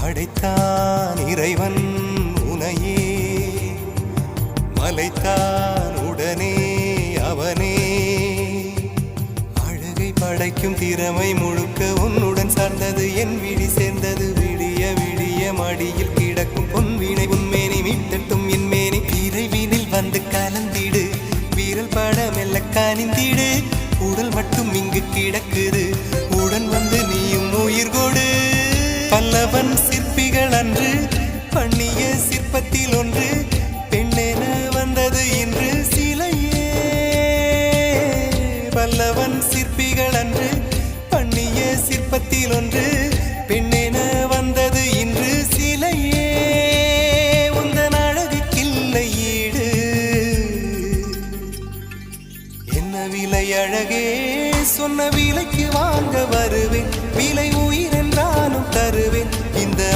படைத்தான் இறைவன் உனையே, மலைத்தான் உடனே அவனே. அழகை படைக்கும் திறமை முழுக்க உன்னுடன் சார்ந்தது, என் விழி சேர்ந்தது. விடிய விடிய மடியில் கிடக்கும் பொன்வினை உன்மேனி மீட்டட்டும் என் மேனி. விரைவினில் வந்து கலந்திடு, வீரல் பட மெல்ல கனிந்திடு. உடல் மட்டும் இங்கு கிடக்குது, உடன் வந்து நீயும் உயிர் கொடு. பல்லவன் சிற்பிகள் அன்று பண்ணிய சிற்பத்தில் ஒன்று, பெண்ணென வந்தது இன்று சிலையே. பல்லவன் சிற்பிகள் அன்று பண்ணிய சிற்பத்தில் ஒன்று,